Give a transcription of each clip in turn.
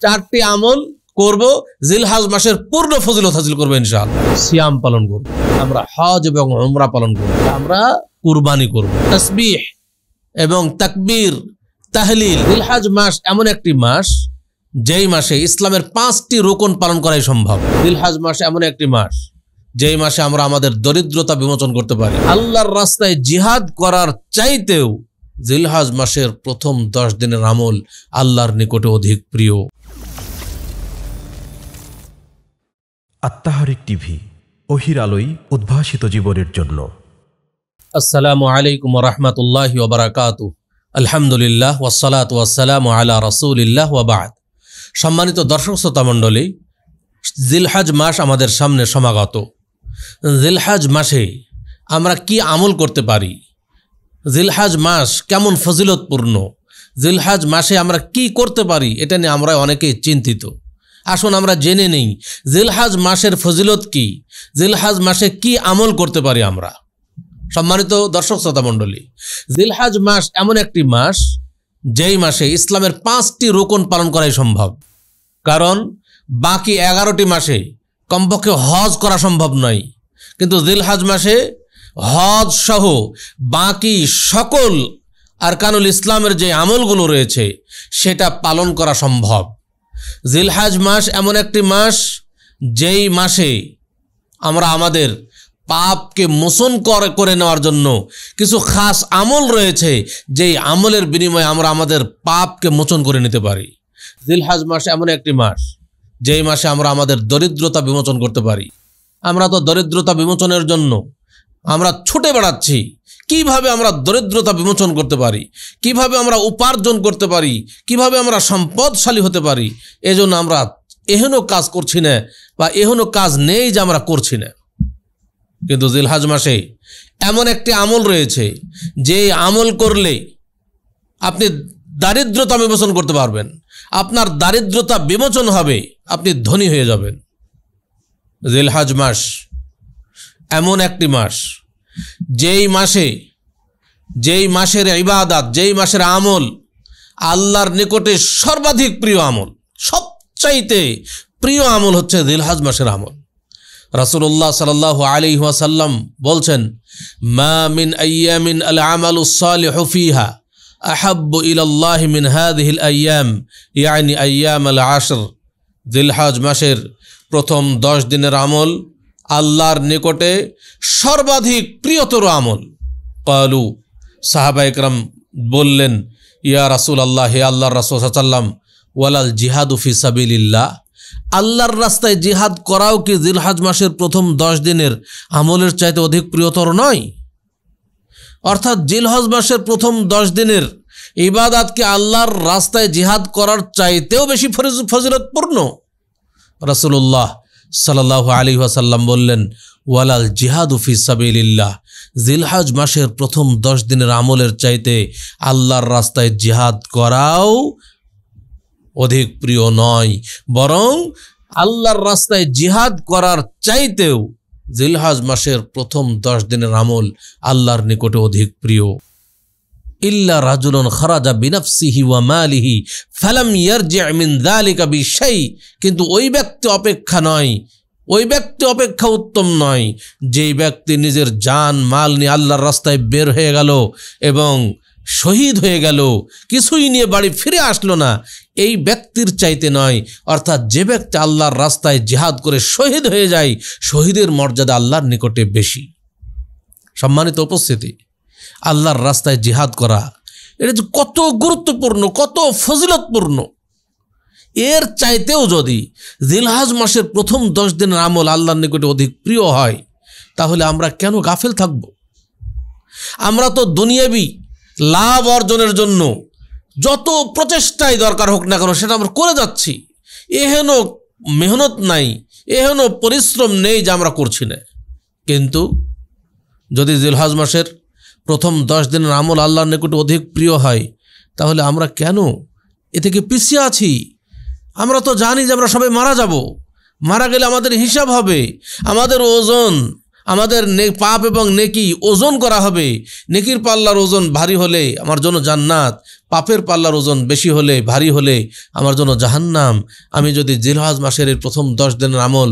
4টি আমল করব, জিলহজ মাসের পূর্ণ ফজিলত হাসিল করব ইনশাআল্লাহ। সিয়াম পালন করব, আমরা হজ এবং উমরা পালন করব, আমরা কুরবানি করব, তাসবিহ এবং তাকবীর তাহলিল। জিলহজ মাস এমন একটি মাস যেই মাসে ইসলামের 5টি রুকন পালন করাই সম্ভব। জিলহজ মাস এমন একটি মাস যেই মাসে আমরা আমাদের দরিদ্রতা বিমোচন করতে পারি। আল্লাহর রাস্তায় জিহাদ করার চাইতেও জিলহজ মাসের প্রথম 10 দিনের আমল আল্লাহর নিকটে অধিক প্রিয়। আত্মাহারিক টিভি, ওহির আলোয় উদ্ভাসিত জীবনের জন্য। আসসালামু আলাইকুম ওয়া রাহমাতুল্লাহি ওয়া বারাকাতুহু। আলহামদুলিল্লাহ ওয়াসসালাতু ওয়াসসালামু আলা রাসূলিল্লাহ ওয়া বা'দ। সম্মানিত দর্শক শ্রোতা মণ্ডলী, জিলহজ মাস আমাদের সামনে সমাগত। জিলহজ মাসে আমরা কি আমল করতে পারি, জিলহজ মাস কেমন ফজিলতপূর্ণ, জিলহজ মাসে আমরা কি করতে পারি, এটা নিয়ে আমরা অনেকেই চিন্তিত। আসুন আমরা জেনে নেই জিলহজ মাসের ফজিলত কি, জিলহজ মাসে কি আমল করতে পারি আমরা। সম্মানিত দর্শক শ্রোতা মণ্ডলী, জিলহজ মাস এমন একটি মাস যেই মাসে ইসলামের 5টি রুকন পালন করাই সম্ভব। কারণ বাকি 11টি মাসে কমপক্ষে হজ করা সম্ভব নয়, কিন্তু জিলহজ মাসে হজ সহ বাকি সকল আরকানুল ইসলামের যে আমলগুলো রয়েছে সেটা পালন করা সম্ভব। জিলহজ মাস এমন একটি মাস যেই মাসে আমরা আমাদের পাপকে মোচন করে নেওয়ার জন্য কিছু খাস আমল রয়েছে, যেই আমলের বিনিময়ে আমরা আমাদের পাপকে মোচন করে নিতে পারি। জিলহজ মাস এমন একটি মাস যেই মাসে আমরা আমাদের দরিদ্রতা বিমোচন করতে পারি। আমরা তো দরিদ্রতা বিমোচনের জন্য আমরা ছুটে বেড়াচ্ছি, কিভাবে আমরা দরিদ্রতা বিমোচন করতে পারি, কিভাবে আমরা উপার্জন করতে পারি, কিভাবে আমরা সম্পদশালী হতে পারি। এজন্য আমরা এহেন কাজ করছি না, বা এহেন কাজ নেই যে আমরা করছি না। কিন্তু জিলহজ মাসে এমন একটি আমল রয়েছে যে আমল করলে আপনি দারিদ্রতা বিমোচন করতে পারবেন, আপনার দারিদ্রতা বিমোচন হবে, আপনি ধনী হয়ে যাবেন। জিলহজ মাস এমন একটি মাস যেই মাসের ইবাদত, যেই মাসের আমল আল্লাহর নিকটে সর্বাধিক প্রিয় আমল, সবচাইতে প্রিয় আমল হচ্ছে জিলহজ মাসের আমল। রাসূলুল্লাহ সাল্লাল্লাহু আলাইহি ওয়াসাল্লাম বলছেন, মা মিন আইয়ামিন আল আমালুস সালিহু ফিহা আহাব্বু ইলাল্লাহি মিন হাযিহিল আইয়াম, ইয়ানি আইয়াম আল আশর। জিলহজ মাসের প্রথম 10 দিনের আমল আল্লাহর নিকটে সর্বাধিক প্রিয়তর আমল। ক্বালু, সাহাবায়ে কেরাম বললেন, ইয়া রাসূলুল্লাহ, হে আল্লাহর রাসূল সাল্লাল্লাহু আলাইহি ওয়াসাল্লাম, ওয়ালাল জিহাদু ফি সাবিলিল্লাহ, আল্লাহর রাস্তায় জিহাদ করাও কি জিলহজ মাসের প্রথম 10 দিনের আমলের চাইতে অধিক প্রিয়তর নয়? অর্থাৎ জিলহজ মাসের প্রথম 10 দিনের ইবাদতকে আল্লাহর রাস্তায় জিহাদ করার চাইতেও বেশি ফজিলতপূর্ণ। রাসূলুল্লাহ সাল্লাল্লাহু আলাইহি ওয়াসাল্লাম বললেন, ওয়ালাল জিহাদু ফি সাবিলিল্লাহ, জিলহজ মাসের প্রথম 10 দিনের আমলের চাইতে আল্লাহর রাস্তায় জিহাদ করাও অধিক প্রিয় নয়, বরং আল্লাহর রাস্তায় জিহাদ করার চাইতেও জিলহজ মাসের প্রথম 10 দিনের আমল আল্লাহর নিকটে অধিক প্রিয়। ইল্লা রাজুলুন খারাজা বিনাফসিহি ওয়া মালিহি ফালাম ইয়ারজি' মিন যালিকা বিশাই, কিন্তু ওই ব্যক্তি অপেক্ষা নয়, ওই ব্যক্তি অপেক্ষা উত্তম নয় যেই ব্যক্তি নিজের জান মাল নিয়ে আল্লাহর রাস্তায় বের হয়ে গেল এবং শহীদ হয়ে গেল, কিছুই নিয়ে বাড়ি ফিরে আসলো না, এই ব্যক্তির চাইতে নয়। অর্থাৎ যে ব্যক্তি আল্লাহর রাস্তায় জিহাদ করে শহীদ হয়ে যায়, শহীদের মর্যাদা আল্লাহর নিকটে বেশি। সম্মানিত উপস্থিতি, আল্লাহর রাস্তায় জিহাদ করা এটা যে কত গুরুত্বপূর্ণ, কত ফজিলতপূর্ণ, এর চাইতেও যদি জিলহজ মাসের প্রথম 10 দিনের আমল আল্লাহর নিকটে অধিক প্রিয় হয়, তাহলে আমরা কেন গাফেল থাকব? আমরা তো দুনিয়াবি লাভ অর্জনের জন্য যত প্রচেষ্টাই দরকার হোক না কেন সেটা আমরা করে যাচ্ছি, এহেন মেহনত নাই, এহেন পরিশ্রম নেই যে আমরা করছি না। কিন্তু যদি জিলহজ মাসের প্রথম 10 দিনের আমল আল্লাহর নিকটে অধিক প্রিয় হয়, তাহলে আমরা কেন এ থেকে পিছিয়ে আছি? আমরা তো জানি যে আমরা সবাই মারা যাব, মারা গেলে আমাদের হিসাব হবে, আমাদের ওজন, আমাদের পাপ এবং নেকি ওজন করা হবে। নেকির পাল্লার ওজন ভারী হলে আমার জন্য জান্নাত, পাপের পাল্লার ওজন বেশি হলে ভারী হলে আমার জন্য জাহান্নাম। আমি যদি জিলহজ মাসের এই প্রথম 10 দিনের আমল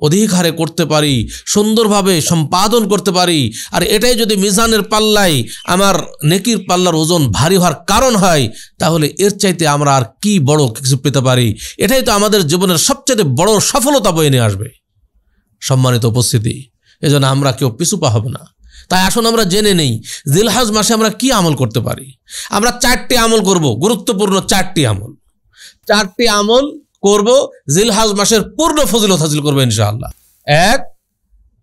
অধিক হারে করতে পারি, সুন্দরভাবে সম্পাদন করতে পারি, আর এটাই যদি মিজানের পাল্লায় আমার নেকির পাল্লার ওজন ভারী হওয়ার কারণ হয়, তাহলে এর চাইতে আমরা আর কি বড় কিছু পেতে পারি? এটাই তো আমাদের জীবনের সবচেয়ে বড় সফলতা বয়ে নিয়ে আসবে। সম্মানিত উপস্থিতি, এজন্য আমরা কেউ পিছু পা হব না। তাই আসুন আমরা জেনে নেই জিলহজ মাসে আমরা কি আমল করতে পারি। আমরা 4টি আমল করব, গুরুত্বপূর্ণ 4টি আমল। 4টি আমল করব, জিলহজ মাসের পূর্ণ ফজিলত হাসিল করব ইনশাআল্লাহ। 1,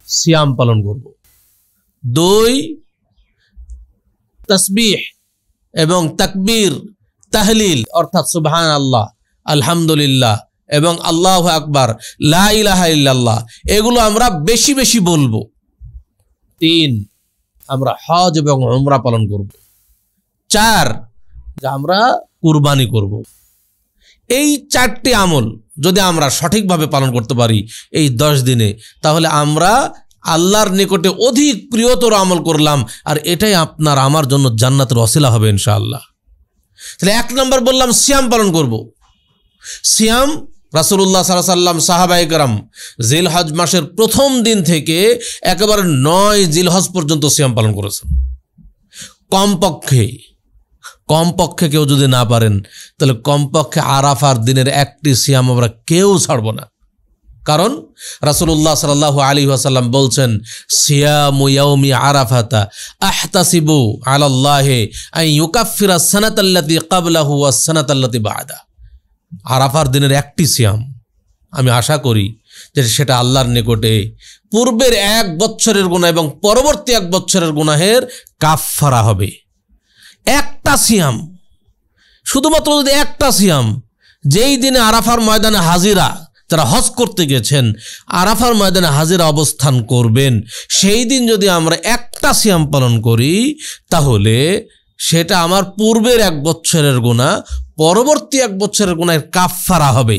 সিয়াম পালন করব। 2, তাসবিহ এবং তাকবীর তাহলিল অর্থাৎ সুবহানাল্লাহ, আলহামদুলিল্লাহ এবং আল্লাহু আকবার, লা ইলাহা ইল্লাল্লাহ, এগুলো আমরা বেশি বেশি বলবো। 3, আমরা হজ এবং উমরা পালন করব। 4, যে আমরা কুরবানি করব। এই 4টি আমল যদি আমরা সঠিকভাবে পালন করতে পারি এই 10 দিনে, তাহলে আমরা আল্লাহর নিকটে অধিক প্রিয়তর আমল করলাম, আর এটাই আপনার আমার জন্য জান্নাতের ওসিলা হবে ইনশাআল্লাহ। তাহলে 1 নম্বর বললাম সিয়াম পালন করব। সিয়াম রাসূলুল্লাহ সাল্লাল্লাহু আলাইহি ওয়াসাল্লাম সাহাবায়ে কেরাম জিলহজ মাসের প্রথম দিন থেকে একেবারে 9 জিলহজ পর্যন্ত সিয়াম পালন করেছেন। কমপক্ষে কেউ যদি না পারেন, তাহলে কমপক্ষে আরাফার দিনের একটি সিয়াম আমরা কেউ ছাড়ব না। কারণ রাসূলুল্লাহ সাল্লাল্লাহু আলাইহি ওয়াসাল্লাম বলছেন, সিয়ামু ইয়াউমি আরাফাতা আহতাসিবু আলাল্লাহি আন ইউকাফিরা সানাতাল্লাতী ক্বাবলাহু ওয়াস সানাতাল্লাতী বা'দা। আরাফার দিনের একটি সিয়াম আমি আশা করি যে সেটা আল্লাহর নিকটে পূর্বের 1 বছরের গুনাহ এবং পরবর্তী 1 বছরের গুনাহের কাফফারা হবে। একটা সিয়াম, শুধুমাত্র যদি একটা সিয়াম, যেই দিনে আরাফার ময়দানে হাজিরা, যারা হজ করতে গেছেন আরাফার ময়দানে হাজিরা অবস্থান করবেন, সেই দিন যদি আমরা একটা সিয়াম পালন করি, তাহলে সেটা আমার পূর্বের 1 বছরের গুনাহ পরবর্তী 1 বছরের গুনাহের কাফফারা হবে।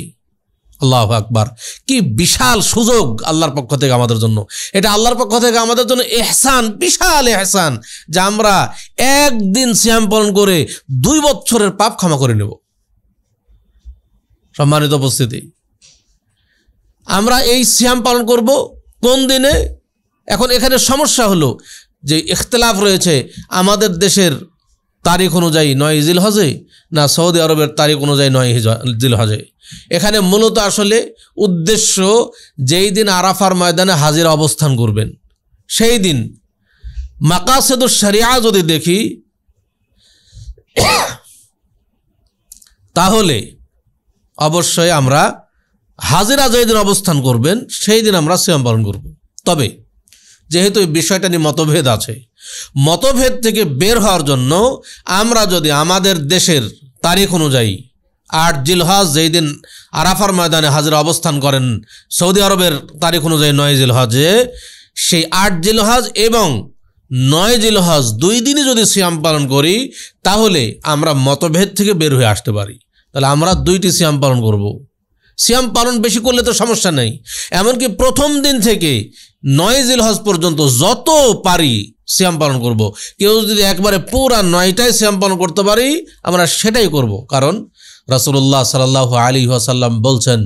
আল্লাহু আকবার! কি বিশাল সুযোগ আল্লাহর পক্ষ থেকে আমাদের জন্য। এটা আল্লাহর পক্ষ থেকে আমাদের জন্য ইহসান, বিশাল ইহসান, যে আমরা একদিন সিয়াম পালন করে 2 বছরের পাপ ক্ষমা করে নেব। সম্মানিত উপস্থিতি, আমরা এই সিয়াম পালন করব কোন দিনে? এখন এখানে সমস্যা হলো যে ইখতিলাফ রয়েছে আমাদের দেশের তারিখ অনুযায়ী 9 জিলহজে না সৌদি আরবের তারিখ অনুযায়ী 9 জিলহজে। এখানে মূলত আসলে উদ্দেশ্য, যেই দিন আরাফার ময়দানে হাজিরা অবস্থান করবেন সেই দিন মাকাসিদুশ শরিয়া যদি দেখি, তাহলে অবশ্যই আমরা হাজিরা যেই দিন অবস্থান করবেন সেই দিন আমরা সিয়াম পালন করব। তবে যেহেতু এই বিষয়টা নিয়ে মতভেদ আছে, মতভেদ থেকে বের হওয়ার জন্য আমরা যদি আমাদের দেশের তারিখ অনুযায়ী 8 জিলহজ যেই দিন আরাফার ময়দানে হাজিরা অবস্থান করেন, সৌদি আরবের তারিখ অনুযায়ী 9 জিলহজে, সেই 8 জিলহজ এবং 9 জিলহজ 2 দিনই যদি সিয়াম পালন করি, তাহলে আমরা মতভেদ থেকে বের হয়ে আসতে পারি। তাহলে আমরা 2টি সিয়াম পালন করব। সিয়াম পালন বেশি করলে তো সমস্যা নেই, এমনকি প্রথম দিন থেকে 9 জিলহজ পর্যন্ত যত পারি সিয়াম পালন করব। কেউ যদি একবারে পুরা 9টাই সিয়াম পালন করতে পারি, আমরা সেটাই করব। কারণ রাসূলুল্লাহ সাল্লাল্লাহু আলাইহি ওয়াসাল্লাম বলছেন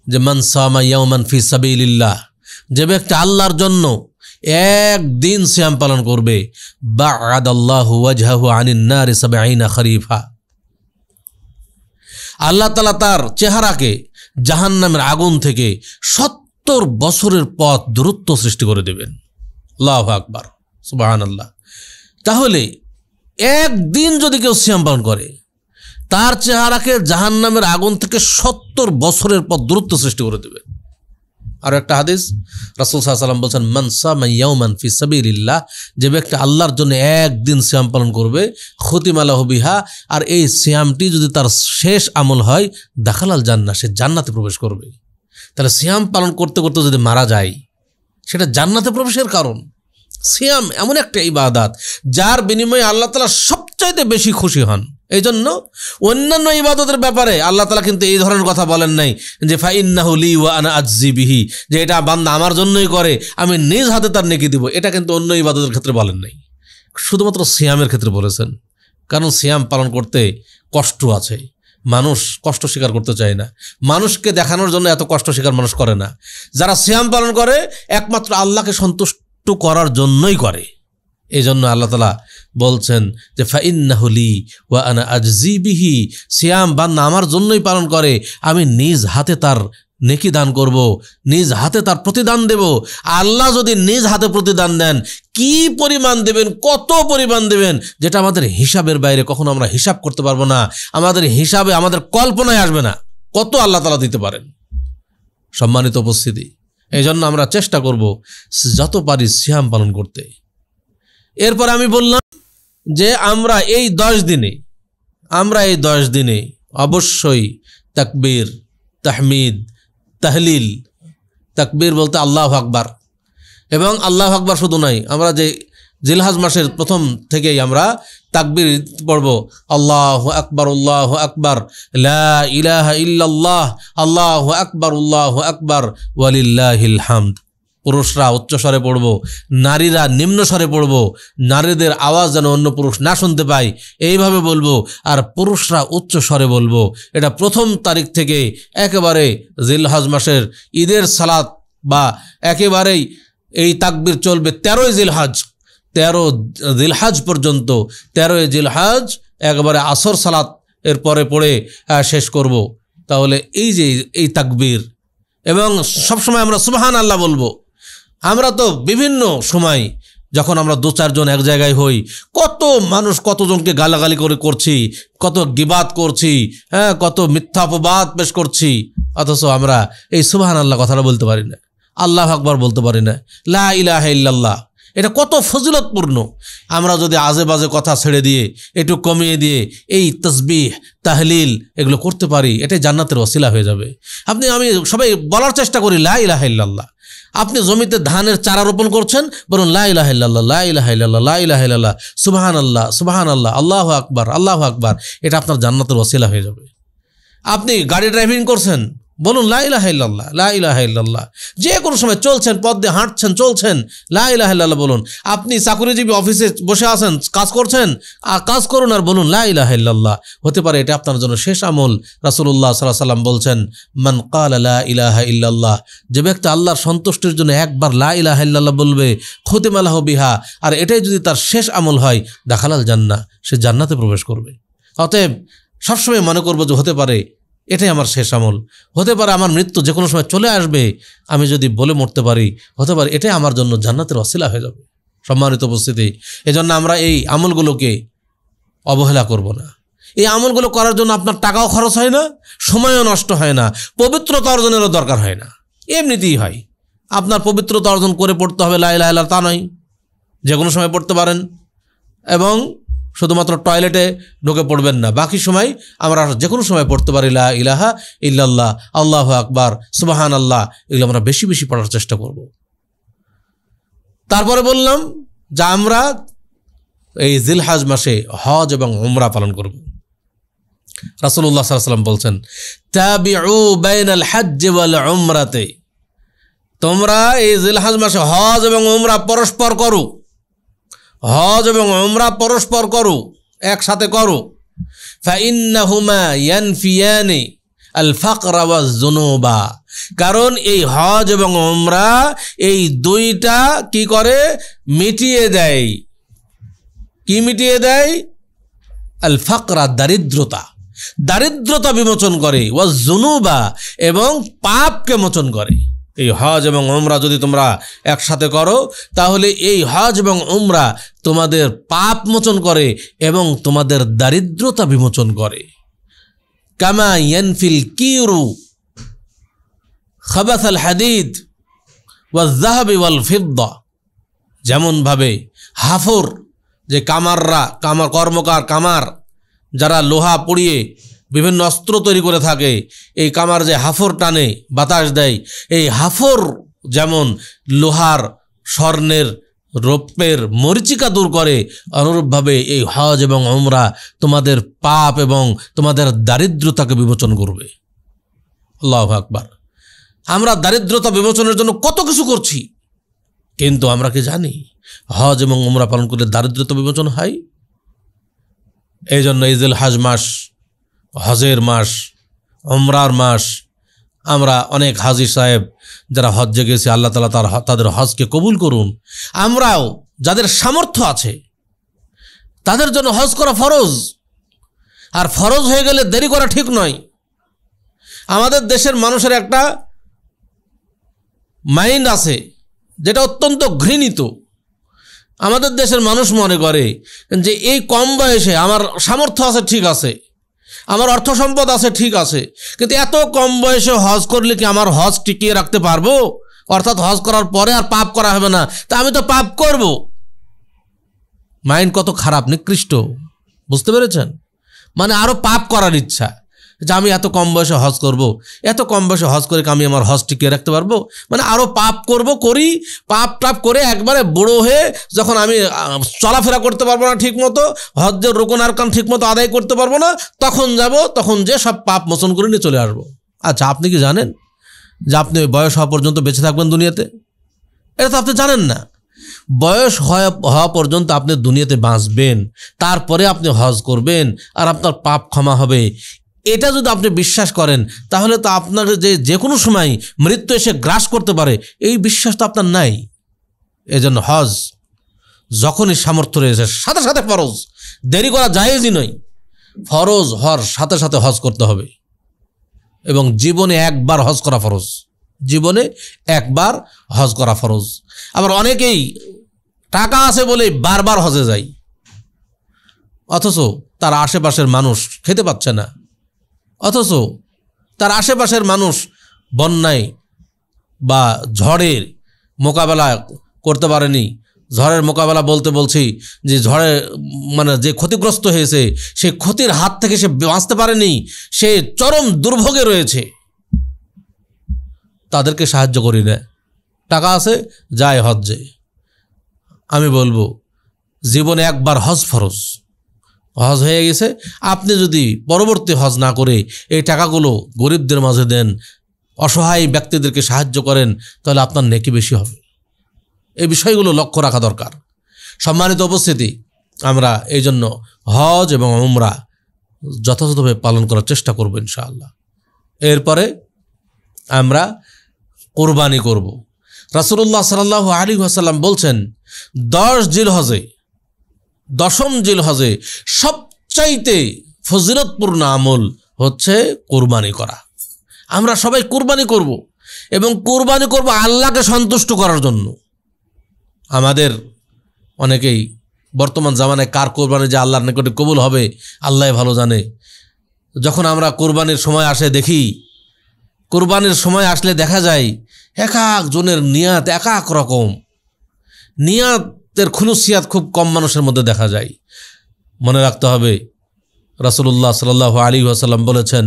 যে মান সামা ইয়াওমান ফি সাবিলিল্লাহ, যে ব্যক্তি আল্লাহর জন্য একদিন সিয়াম পালন করবে, বা'আদাল্লাহু ওয়াজহাহু আনিন নারি 70 খরিফা, আল্লাহ তাআলা তার চেহারাকে জাহান্নামের আগুন থেকে 70 বছরের পথ দূরত্ব সৃষ্টি করে দেবেন। আল্লাহু আকবার, সুবহানাল্লাহ। তাহলে একদিন যদি কেউ সিয়াম পালন করে, তার চেহারাকে জাহান্নামের আগুন থেকে 70 বছরের পথ দূরত্ব সৃষ্টি করে দেবে। আর একটা হাদিস, রাসূল সাল্লাল্লাহু আলাইহি ওয়াসাল্লাম বলেন, মান সামা ইয়াওমান ফি সাবিলিল্লাহ, যে ব্যক্তি আল্লাহর জন্য একদিন সিয়াম পালন করবে, খুতিমা লাহু বিহা, আর এই সিয়ামটি যদি তার শেষ আমল হয়, দাখালাল জান্নাহ, সে জান্নাতে প্রবেশ করবে। তাহলে সিয়াম পালন করতে করতে যদি মারা যায়, সেটা জান্নাতে প্রবেশের কারণ। সিয়াম এমন একটা ইবাদত যার বিনিময়ে আল্লাহ তাআলা সবচাইতে বেশি খুশি হন। এই জন্য অন্যান্য ইবাদতের ব্যাপারে আল্লাহ তাআলা কিন্তু এই ধরনের কথা বলেন নাই যে ফাইন্নাহু লি ওয়া আনা আজজি বিহি, যে এটা বান্দা আমার জন্যই করে, আমি নিজ হাতে তার নেকি দিব। এটা কিন্তু অন্য ইবাদতের ক্ষেত্রে বলেন নাই, শুধুমাত্র সিয়ামের ক্ষেত্রে বলেছেন। কারণ সিয়াম পালন করতে কষ্ট আছে, মানুষ কষ্ট স্বীকার করতে চায় না, মানুষকে দেখানোর জন্য এত কষ্ট স্বীকার মানুষ করে না। যারা সিয়াম পালন করে একমাত্র আল্লাহকে সন্তুষ্ট করার জন্যই করে। এই জন্য আল্লাহ তাআলা বলছেন যে ফাইন্নাহু লি ওয়া আনা আজজি বিহি, সিয়াম বান্দা আমার জন্যই পালন করে, আমি নিজ হাতে তার নেকি দান করব, নিজ হাতে তার প্রতিদান দেব। আল্লাহ যদি নিজ হাতে প্রতিদান দেন, কি পরিমাণ দেবেন, কত পরিমাণ দেবেন, যেটা আমাদের হিসাবের বাইরে, কখনো আমরা হিসাব করতে পারবো না, আমাদের হিসাবে আমাদের কল্পনায় আসবে না কত আল্লাহ তাআলা দিতে পারেন। সম্মানিত উপস্থিতি, এই জন্য আমরা চেষ্টা করব যত পারি সিয়াম পালন করতে। এরপর আমি বললাম যে আমরা এই 10 দিনে অবশ্যই তাকবীর, তাহমিদ, তাহলিল, তাকবীর বলতে আল্লাহু আকবার, এবং আল্লাহু আকবার শুধু নয়, আমরা যে জিলহজ মাসের প্রথম থেকেই আমরা তাকবীর পড়ব, আল্লাহু আকবার, লা ইলাহা ইল্লাল্লাহ, আল্লাহু আকবার ওয়ালিল্লাহিল হামদ। পুরুষরা উচ্চস্বরে পড়ব, নারীরা নিম্ন স্বরে পড়ব, নারীদের আওয়াজ যেন অন্য পুরুষ না শুনতে পায় এইভাবে বলবো, আর পুরুষরা উচ্চ স্বরে বলবো। এটা প্রথম তারিখ থেকে একেবারে জিলহজ মাসের ঈদের সালাত বা একেবারেই এই তাকবীর চলবে 13 জিলহজ পর্যন্ত। 13 জিলহজ একবারে আসর সালাত এর পরে পড়ে শেষ করব। তাহলে এই যে এই তাকবীর, এবং সবসময় আমরা সুবহান আল্লাহ বলবো। আমরা তো বিভিন্ন সময় যখন আমরা 2-4 জন এক জায়গায় হই, কত মানুষ কতজনকে গালাগালি করছি, কত গিবাত করছি, কত মিথ্যা অপবাদ পেশ করছি, অথচ আমরা এই সুবহান আল্লাহ কথাটা বলতে পারি না, আল্লাহু আকবার বলতে পারি না, লা ইলাহা ইল্লাল্লাহ। এটা কত ফজিলতপূর্ণ। আমরা যদি আজে বাজে কথা ছেড়ে দিয়ে, একটু কমিয়ে দিয়ে এই তাসবিহ, তাহলিল এগুলো করতে পারি, এটাই জান্নাতের ওসিলা হয়ে যাবে। আমি সবাই বলার চেষ্টা করি লা ইলাহা ইল্লাল্লাহ। আপনি জমিতে ধানের চারা রোপণ করছেন, বলুন লা ইলাহা ইল্লাল্লাহ, লা ইলাহা ইল্লাল্লাহ, লা ইলাহা ইল্লাল্লাহ, সুবহানাল্লাহ, আল্লাহু আকবার। এটা আপনার জান্নাতের ওসিলা হয়ে যাবে। আপনি গাড়ি ড্রাইভিং করছেন, বলুন লা ইলাহা ইল্লাল্লাহ, লা ইলাহা ইল্লাল্লাহ। যে কোনো সময় চলছেন, পথ দিয়ে হাঁটছেন, চলছেন, লা ইলাহা ইল্লাল্লাহ বলুন। আপনি চাকরিজীবী অফিসে বসে আছেন, কাজ করছেন, আর কাজ করুন আর বলুন লা ইলাহা ইল্লাল্লাহ। হতে পারে এটা আপনার জন্য শেষ আমল। রাসূলুল্লাহ সাল্লাল্লাহু আলাইহি ওয়াসাল্লাম বলছেন, মান ক্বালা লা ইলাহা ইল্লাল্লাহ, যে ব্যক্তি আল্লাহর সন্তুষ্টির জন্য একবার লা ইলাহা ইল্লাল্লাহ বলবে, খুতিমা লাহু বিহা, আর এটাই যদি তার শেষ আমল হয়, দাখালাল জান্নাহ, সে জান্নাতে প্রবেশ করবে। অতএব সবসময় মনে করবো যে হতে পারে এটাই আমার শেষ আমল, হতে পারে আমার মৃত্যু যে কোনো সময় চলে আসবে, আমি যদি বলে মরতে পারি, হতে পারে এটাই আমার জন্য জান্নাতের ওসিলা হয়ে যাবে। সম্মানিত উপস্থিতি, এজন্য আমরা এই আমলগুলোকে অবহেলা করব না। এই আমলগুলো করার জন্য আপনার টাকাও খরচ হয় না, সময়ও নষ্ট হয় না, পবিত্রতা অর্জনেরও দরকার হয় না, এমনিতেই হয়। আপনার পবিত্রতা অর্জন করে পড়তে হবে লা ইলাহা ইল্লাল্লাহ তা নয়, যে কোনো সময় পড়তে পারেন, এবং শুধুমাত্র টয়লেটে ঢুকে পড়বেন না, বাকি সময় আমরা যে কোনো সময় পড়তে পারি লা ইলাহা ইল্লাল্লাহ, আল্লাহু আকবার, সুবহানাল্লাহ। এগুলো আমরা বেশি বেশি পড়ার চেষ্টা করব। তারপরে বললাম যে আমরা এই জিলহজ মাসে হজ এবং উমরা পালন করব। রাসূলুল্লাহ সাল্লাল্লাহু আলাইহি ওয়াসাল্লাম বলছেন, তাবিউ বাইনাল হজ্জ ওয়াল উমরাতে, তোমরা এই জিলহজ মাসে হজ এবং উমরা পরস্পর করো, হজ এবং উমরা পরস্পর করো, একসাথে করো। ফাইন্নাহুমা ইয়ানফিয়ানি আল ফাকরা ওয়াজ যুনুবা, কারণ এই হজ এবং উমরা এই দুইটা কি করে, মিটিয়ে দেয়। কি মিটিয়ে দেয়? আল ফাকরা, দারিদ্রতা বিমোচন করে, ওয়াজ যুনুবা, এবং পাপকে মোচন করে। এই হজ এবং উমরা যদি তোমরা একসাথে করো, তাহলে এই হজ এবং উমরা তোমাদের পাপ মোচন করে এবং তোমাদের দারিদ্রতা বিমোচন করে। কামা ইয়ানফিল কিরু খাবাসাল হাদিদ ওয়াজ যাহাবি ওয়াল ফিদ্দা, যেমনভাবে হাফর, যে কামার যারা লোহা পুড়িয়ে বিভিন্ন অস্ত্র তৈরি করে থাকে, এই কামার যে হাফর টানে, বাতাস দেয়, এই হাফর যেমন লোহার, স্বর্ণের, রৌপ্যের মরিচিকা দূর করে, অনুরূপভাবে এই হজ এবং উমরা তোমাদের পাপ এবং তোমাদের দারিদ্রতাকে বিমোচন করবে। আল্লাহু আকবার। আমরা দারিদ্রতা বিমোচনের জন্য কত কিছু করছি, কিন্তু আমরা কি জানি হজ এবং উমরা পালন করলে দারিদ্রতা বিমোচন হয়? এই জন্য এই জিলহজ মাস হজের মাস, উমরার মাস। আমরা অনেক হাজি সাহেব যারা হজ্জে গেছে, আল্লাহ তাআলা তাদের হজকে কবুল করুন। আমরাও যাদের সামর্থ্য আছে তাদের জন্য হজ করা ফরজ, আর ফরজ হয়ে গেলে দেরি করা ঠিক নয়। আমাদের দেশের মানুষের একটা মাইন্ড আছে যেটা অত্যন্ত ঘৃণিত। আমাদের দেশের মানুষ মনে করে যে এই কম বয়সে আমার সামর্থ্য আছে, ঠিক আছে, আমার অর্থ সম্পদ আছে, ঠিক আছে, কিন্তু এত কম বয়সে হজ করলে কি আমার হজ টিকিয়ে রাখতে পারবো? অর্থাৎ হজ করার পরে আর পাপ করা হবে না, তা আমি তো পাপ করব। মাইন্ড কত খারাপ, নিকৃষ্ট, বুঝতে পেরেছেন? মানে আরও পাপ করার ইচ্ছা, যে আমি এত কম বয়সে হজ করব, এত কম বয়সে হজ করে আমি আমার হজ টিকিয়ে রাখতে পারবো, মানে আরও পাপ করি, পাপ টাপ করে একবারে বুড়ো হয়ে যখন আমি চলাফেরা করতে পারবো না ঠিক মতো, হজ্জের রুকন আরকান ঠিক মতো আদায় করতে পারবো না, তখন যাব, তখন যে সব পাপ মোচন করে নিয়ে চলে আসবো। আচ্ছা, আপনি কি জানেন যে আপনি বয়স হওয়া পর্যন্ত বেঁচে থাকবেন দুনিয়াতে? এটা তো আপনি জানেন না। বয়স হওয়া পর্যন্ত আপনি দুনিয়াতে বাঁচবেন, তারপরে আপনি হজ করবেন আর আপনার পাপ ক্ষমা হবে। এটা যদি আপনি বিশ্বাস করেন তাহলে তো আপনার যে কোনো সময় মৃত্যু এসে গ্রাস করতে পারে, এই বিশ্বাস তো আপনার নাই। এজন্য হজ যখনই সামর্থ্য রয়েছে সাথে সাথে ফরজ, দেরি করা জায়েজই নয়। ফরজ হওয়ার সাথে সাথে হজ করতে হবে, এবং জীবনে একবার হজ করা ফরজ, জীবনে একবার হজ করা ফরজ। আবার অনেকেই টাকা আছে বলে বারবার হজে যায়, অথচ তার আশেপাশের মানুষ খেতে পাচ্ছে না, অথচ তার আশেপাশের মানুষ বন্যায় বা ঝড়ের মোকাবেলা করতে পারেনি। ঝড়ের মোকাবেলা বলছি যে ঝড়ে মানে যে ক্ষতিগ্রস্ত হয়েছে সেই ক্ষতির হাত থেকে সে বাঁচতে পারেনি, সে চরম দুর্ভোগে রয়েছে, তাদেরকে সাহায্য করি না। টাকা আছে, যায় হজ্জে। আমি বলবো জীবনে একবার হজ ফরজ, হজ হয়ে গেছে। আপনি যদি পরবর্তী হজ না করে এই টাকাগুলো গরিবদের মাঝে দেন, অসহায় ব্যক্তিদেরকে সাহায্য করেন, তাহলে আপনার নেকি বেশি হবে। এই বিষয়গুলো লক্ষ্য রাখা দরকার। সম্মানিত উপস্থিতি, আমরা এই জন্য হজ এবং উমরা যথাযথভাবে পালন করার চেষ্টা করব ইনশাআল্লাহ। এরপরে আমরা কোরবানি করব। রাসূলুল্লাহ সাল্লাল্লাহু আলাইহি ওয়াসাল্লাম বলছেন 10ম জিলহজে সবচাইতে ফজিলতপূর্ণ আমল হচ্ছে কোরবানি করা। আমরা সবাই কোরবানি করব, এবং কোরবানি করব আল্লাহকে সন্তুষ্ট করার জন্য। আমাদের অনেকেই বর্তমান জামানায় কার কোরবানি যে আল্লাহর নিকটে কবুল হবে আল্লাহই ভালো জানে। যখন আমরা কোরবানির সময় আসে দেখি, কোরবানির সময় আসলে দেখা যায় এক একজনের নিয়াত এক এক রকম, নিয়াতের খুলুসিয়াত খুব কম মানুষের মধ্যে দেখা যায়। মনে রাখতে হবে রাসূলুল্লাহ সাল্লাল্লাহু আলাইহি ওয়াসাল্লাম বলেছেন,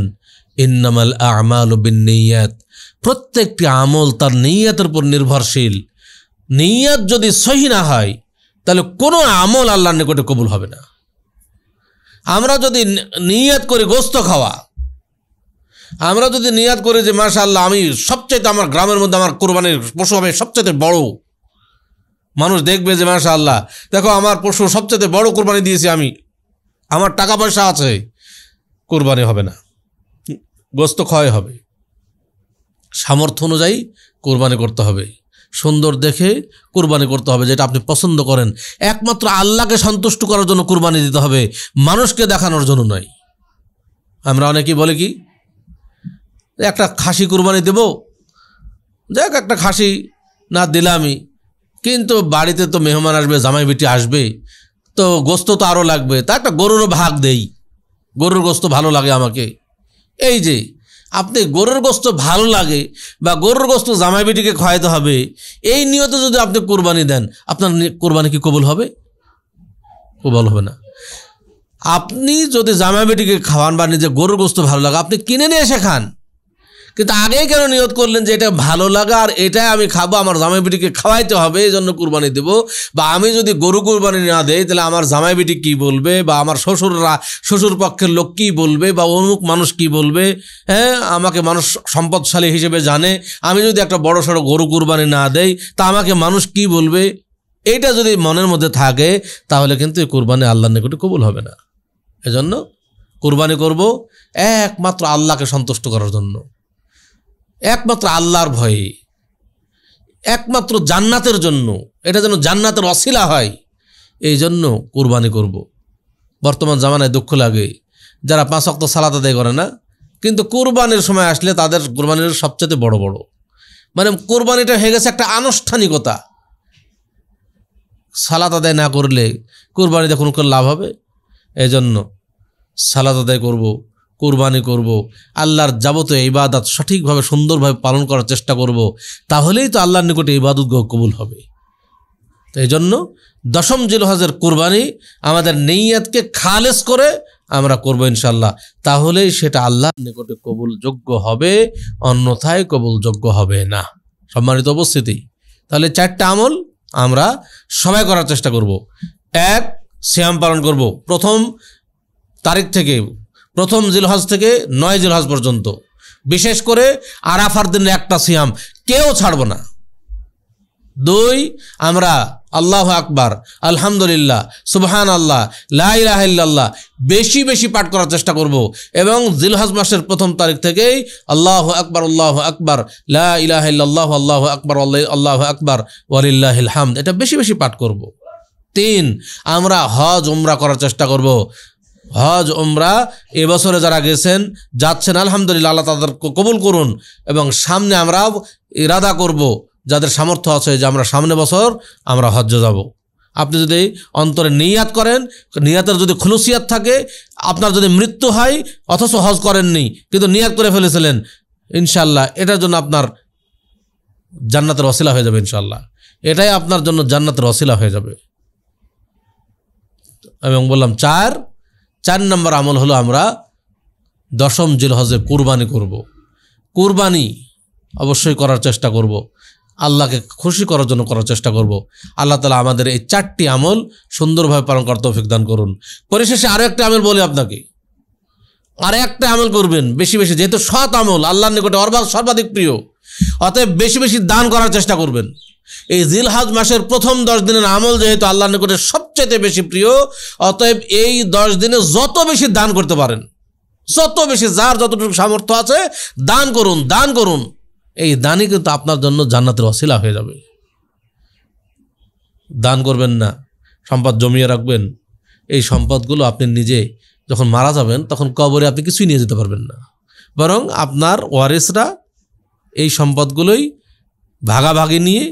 ইন্নামাল আ'মালু বিন্নিয়াত, প্রত্যেকটি আমল তার নিয়তের উপর নির্ভরশীল। নিয়ত যদি সহি না হয় তাহলে কোনো আমল আল্লাহর নিকটে কবুল হবে না। আমরা যদি নিয়ত করি গোশত খাওয়া, আমরা যদি নিয়ত করি যে মাশাআল্লাহ আমি সবচেয়ে, আমার গ্রামের মধ্যে আমার কোরবানির পশু হবে সবচেয়ে বড়, মানুষ দেখবে যে মাশাআল্লাহ দেখো আমার পশু সবচেয়ে বড় কোরবানি দিয়েছি আমি, আমার টাকা পয়সা আছে, কোরবানি হবে না, গোশত ক্ষয় হবে। সামর্থ্য অনুযায়ী কোরবানি করতে হবে, সুন্দর দেখে কোরবানি করতে হবে, যেটা আপনি পছন্দ করেন। একমাত্র আল্লাহকে সন্তুষ্ট করার জন্য কোরবানি দিতে হবে, মানুষকে দেখানোর জন্য নয়। আমরা অনেকেই বলে কি একটা খাসি কোরবানি দেব, দেখ একটা খাসি না দিলামই, কিন্তু বাড়িতে তো মেহমান আসবে, জামাই বেটি আসবে, তো গোশত তো আরও লাগবে, তা একটা গরুরও ভাগ দেই, গরুর গোশত ভালো লাগে আমাকে। এই যে আপনি গরুর গোশত ভালো লাগে বা গরুর গোশত জামাই বেটিকে খাওয়াইতে হবে, এই নিয়তে যদি আপনি কোরবানি দেন, আপনার কোরবানি কি কবুল হবে? কবুল হবে না। আপনি যদি জামাই বেটিকে খাওয়ান বা নিজে গরুর গোশত ভালো লাগে, আপনি কিনে নিয়ে এসে খান, কিন্তু আগেই কেন নিয়ত করলেন যে এটা ভালো লাগা আর এটাই আমি খাবো, আমার জামাই বেটিকে খাওয়াইতে হবে, এই জন্য কুরবানি দেব? বা আমি যদি গরু কুরবানি না দেই তাহলে আমার জামাই বেটি কী বলবে, বা আমার শ্বশুর পক্ষের লোক কী বলবে, বা অমুক মানুষ কী বলবে, হ্যাঁ আমাকে মানুষ সম্পদশালী হিসেবে জানে, আমি যদি একটা বড় সড়ো গরু কুরবানি না দেই তা আমাকে মানুষ কী বলবে, এইটা যদি মনের মধ্যে থাকে তাহলে কিন্তু এই কুরবানি আল্লাহর নিকটে কবুল হবে না। এজন্য কুরবানি করব একমাত্র আল্লাহকে সন্তুষ্ট করার জন্য, একমাত্র আল্লাহর ভয়ে, একমাত্র জান্নাতের জন্য, এটা যেন জান্নাতের ওসিলা হয়, এই জন্য কুরবানি করব। বর্তমান জামানায় দুঃখ লাগে যারা 5 ওয়াক্ত সালাত আদায় করে না, কিন্তু কুরবানির সময় আসলে তাদের কুরবানির সবচেয়ে বড় বড়, মানে কুরবানিটা হয়ে গেছে একটা আনুষ্ঠানিকতা। সালাত আদায় না করলে কুরবানিতে কোনো লাভ হবে? এই জন্য সালাত আদায় করব, কুরবানি করব, আল্লাহর যাবতীয় ইবাদত সঠিকভাবে সুন্দরভাবে পালন করার চেষ্টা করব, তাহলেই তো আল্লাহর নিকটে ইবাদত কবুল হবে। তো এই জন্য 10ম জিলহজের কুরবানি আমাদের নিয়তকে খালেস করে আমরা করব ইনশাআল্লাহ, তাহলেই সেটা আল্লাহর নিকটে কবুলযোগ্য হবে, অন্যথায় কবুলযোগ্য হবে না। সম্মানিত উপস্থিতি, তাহলে 4টা আমল আমরা সবাই করার চেষ্টা করব। 1, সিয়াম পালন করব প্রথম তারিখ থেকে, প্রথম জিলহজ থেকে 9 জিলহজ পর্যন্ত, বিশেষ করে আরাফার দিনে একটা সিয়াম কেউ ছাড়ব না। 2, আমরা আল্লাহু আকবার, আলহামদুলিল্লাহ, সুবহানাল্লাহ, লা ইলাহা ইল্লাল্লাহ বেশি বেশি পাঠ করার চেষ্টা করব, এবং জিলহজ মাসের প্রথম তারিখ থেকেই আল্লাহু আকবার, লা ইলাহা ইল্লাল্লাহ, আল্লাহু আকবার, আল্লাহু আকবার, ওয়ালিল্লাহিল হামদ, এটা বেশি বেশি পাঠ করব। 3, আমরা হজ উমরা করার চেষ্টা করব। হজ উমরা এবছরে যারা গেছেন যাচ্ছেন আলহামদুলিল্লাহ, আল্লাহ তাদের কবুল করুন, এবং সামনে আমরা ইরাদা করব যাদের সামর্থ্য আছে যে আমরা সামনে বছর আমরা হজ্জে যাব। আপনি যদি অন্তরে নিয়াত করেন, নিয়াতের যদি খুলুসিয়াত থাকে, আপনার যদি মৃত্যু হয় অথচ হজ করেননি কিন্তু নিয়াত করে ফেলেছিলেন, ইনশাআল্লাহ এটার জন্য আপনার জান্নাতের ওসিলা হয়ে যাবে। ইনশাআল্লাহ এটাই আপনার জন্য জান্নাতের ওসিলা হয়ে যাবে। এবং বললাম 4 নম্বর আমল হলো আমরা 10ম জিলহজে কুরবানি করব। কুরবানি অবশ্যই করার চেষ্টা করব, আল্লাহকে খুশি করার জন্য করার চেষ্টা করব। আল্লাহ তাআলা আমাদের এই 4টি আমল সুন্দরভাবে পালন করার তৌফিক দান করুন। পরিশেষে আরও একটা আমল বলি আপনাকে, আর একটা আমল করবেন বেশি বেশি, যেহেতু সৎ আমল আল্লাহর নিকটে সর্বাধিক প্রিয়, অতএব বেশি বেশি দান করার চেষ্টা করবেন। এই জিলহজ মাসের প্রথম 10 দিনের আমল যেহেতু আল্লাহর নিকটে সবচেয়ে বেশি প্রিয়, অতএব এই 10 দিনে যত বেশি দান করতে পারেন, যত বেশি, যার যতটুকু সামর্থ্য আছে দান করুন, দান করুন। এই দানই কিন্তু আপনার জন্য জান্নাতের ওসিলা হয়ে যাবে। দান করবেন না, সম্পদ জমিয়ে রাখবেন, এই সম্পদগুলো আপনি নিজে যখন মারা যাবেন তখন কবরে আপনি কিছুই নিয়ে যেতে পারবেন না, বরং আপনার ওয়ারিসরা এই সম্পদগুলোই ভাগাভাগি নিয়ে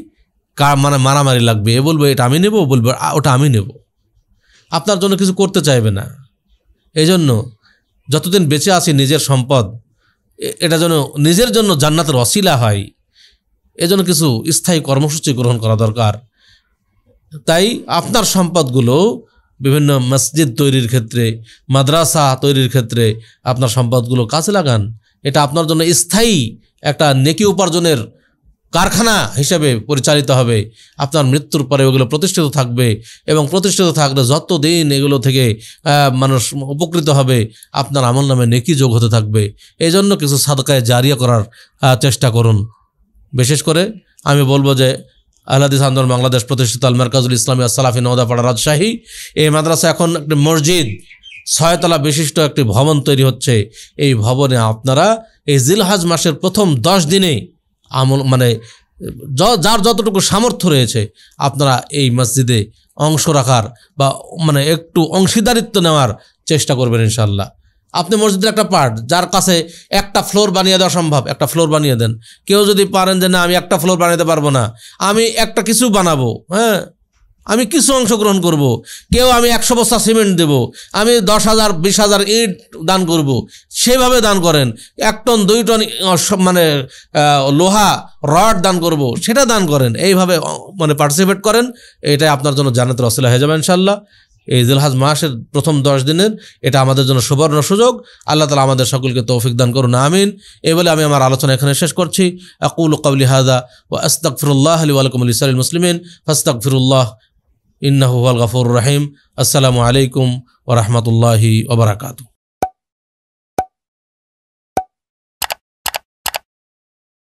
মানে মারামারি লাগবে, এ বলবে এটা আমি নেব, বলবে ওটা আমি নেব, আপনার জন্য কিছু করতে চাইবে না। এই জন্য যতদিন বেঁচে আছি নিজের সম্পদ এটা যেন নিজের জন্য জান্নাতের ওসিলা হয়, এজন্য কিছু স্থায়ী কর্মসূচি গ্রহণ করা দরকার। তাই আপনার সম্পদগুলো বিভিন্ন মসজিদ তৈরির ক্ষেত্রে, মাদ্রাসা তৈরির ক্ষেত্রে আপনার সম্পদগুলো কাজে লাগান। এটা আপনার জন্য স্থায়ী একটা নেকি উপার্জনের কারখানা হিসেবে পরিচালিত হবে। আপনার মৃত্যুর পরে ওগুলো প্রতিষ্ঠিত থাকবে, এবং প্রতিষ্ঠিত থাকলে যতদিন এগুলো থেকে মানুষ উপকৃত হবে আপনার আমল নামে নেকি যোগ হতে থাকবে। এই জন্য কিছু সাদকায়ে জারিয়া করার চেষ্টা করুন। বিশেষ করে আমি বলবো যে আহলে হাদিস আন্দোলন বাংলাদেশ প্রতিষ্ঠিত আল মারকাজুল ইসলামী সালাফি নওদাপাড়া রাজশাহী, এই মাদ্রাসা এখন একটি মসজিদ 6 তলা বিশিষ্ট একটি ভবন তৈরি হচ্ছে। এই ভবনে আপনারা এই জিলহজ মাসের প্রথম 10 দিনে আমল মানে যার যতটুকু সামর্থ্য রয়েছে আপনারা এই মসজিদে অংশ রাখার বা মানে একটু অংশীদারিত্ব নেওয়ার চেষ্টা করবেন ইনশাআল্লাহ। আপনি মসজিদের একটা পার্ট, যার কাছে একটা ফ্লোর বানিয়ে দেওয়া সম্ভব, একটা ফ্লোর বানিয়ে দেন। কেউ যদি পারেন যে না আমি একটা ফ্লোর বানাতে পারবো না, আমি একটা কিছু বানাবো, হ্যাঁ আমি কিছু অংশগ্রহণ করব, কেউ আমি 100 বস্তা সিমেন্ট দেব, আমি 10,000 20,000 ইট দান করব, সেভাবে দান করেন। 1 টন 2 টন মানে লোহা রড দান করব, সেটা দান করেন। এইভাবে মানে পার্টিসিপেট করেন, এটাই আপনার জন্য জান্নাতের ওসিলা হয়ে যাবে ইনশাআল্লাহ। এই জিলহজ মাসের প্রথম 10 দিনের এটা আমাদের জন্য সুবর্ণ সুযোগ। আল্লাহ তাআলা আমাদের সকলকে তৌফিক দান করুন, আমিন। এই বলে আমি আমার আলোচনা এখানে শেষ করছি। আকুলু কওলি হাযা ওয়া আস্তাগফিরুল্লাহ লি ওয়া লাকুম ওয়া লিসাইরিল মুসলিমিন ফাস্তাগফিরুল্লাহ ইন্নাহু হুয়াল গফুরুর রহিম। আসসালামু আলাইকুম ওয়া রাহমাতুল্লাহি ওয়া বারাকাতুহু।